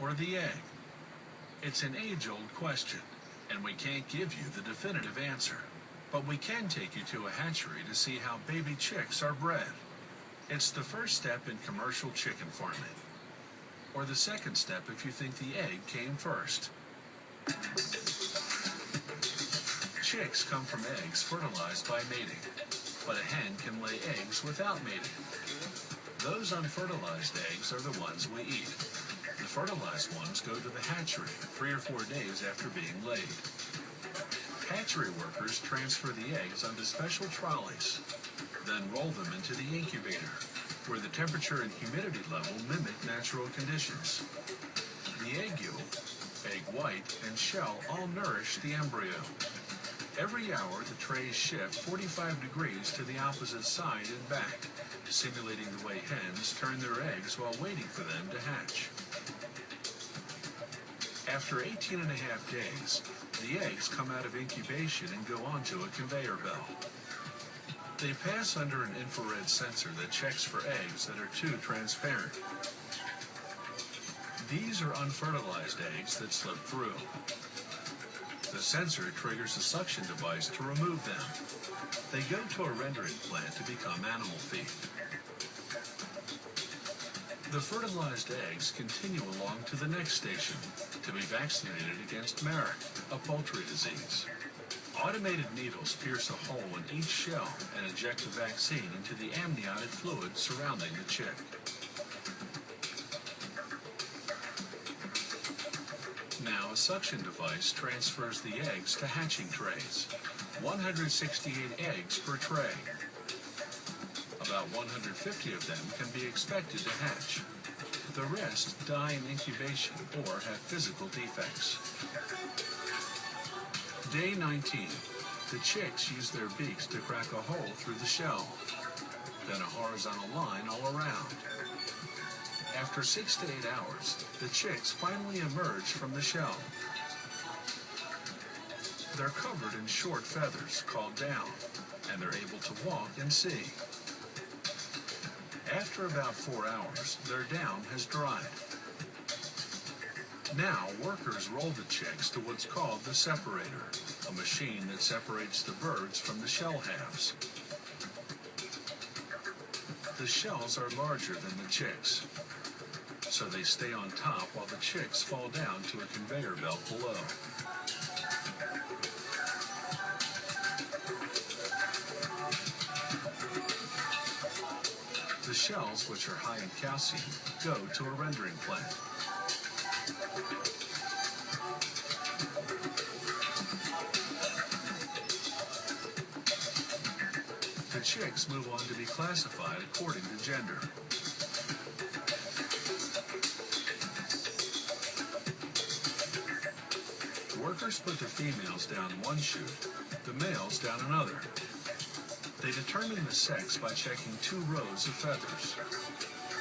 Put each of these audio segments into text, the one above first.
or the egg? It's an age-old question, and we can't give you the definitive answer. But we can take you to a hatchery to see how baby chicks are bred. It's the first step in commercial chicken farming. Or the second step if you think the egg came first. Chicks come from eggs fertilized by mating, but a hen can lay eggs without mating. Those unfertilized eggs are the ones we eat. The fertilized ones go to the hatchery 3 or 4 days after being laid. Hatchery workers transfer the eggs onto special trolleys, then roll them into the incubator, where the temperature and humidity level mimic natural conditions. The egg yolk, egg white, and shell all nourish the embryo. Every hour, the trays shift 45 degrees to the opposite side and back, simulating the way hens turn their eggs while waiting for them to hatch. After 18 and a half days, the eggs come out of incubation and go onto a conveyor belt. They pass under an infrared sensor that checks for eggs that are too transparent. These are unfertilized eggs that slip through. The sensor triggers a suction device to remove them. They go to a rendering plant to become animal feed. The fertilized eggs continue along to the next station to be vaccinated against Marek, a poultry disease. Automated needles pierce a hole in each shell and inject the vaccine into the amniotic fluid surrounding the chick. Now a suction device transfers the eggs to hatching trays. 168 eggs per tray. About 150 of them can be expected to hatch. The rest die in incubation or have physical defects. Day 19. The chicks use their beaks to crack a hole through the shell, then a horizontal line all around. After 6 to 8 hours, the chicks finally emerge from the shell. They're covered in short feathers called down, and they're able to walk and see. After about 4 hours, their down has dried. Now, workers roll the chicks to what's called the separator, a machine that separates the birds from the shell halves. The shells are larger than the chicks, so they stay on top while the chicks fall down to a conveyor belt below. The shells, which are high in calcium, go to a rendering plant. The chicks move on to be classified according to gender. Workers put the females down one chute, the males down another. They determine the sex by checking 2 rows of feathers.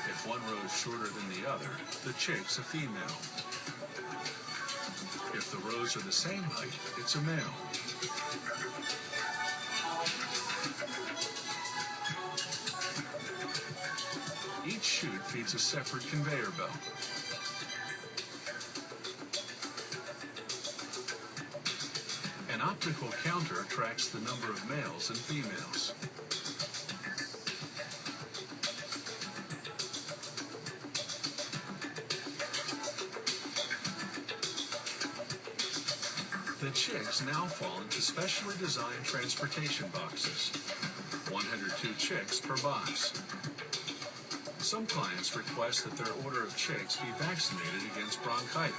If one row is shorter than the other, the chick's a female. If the rows are the same height, it's a male. Each chute feeds a separate conveyor belt. An optical counter tracks the number of males and females. The chicks now fall into specially designed transportation boxes. 102 chicks per box. Some clients request that their order of chicks be vaccinated against bronchitis.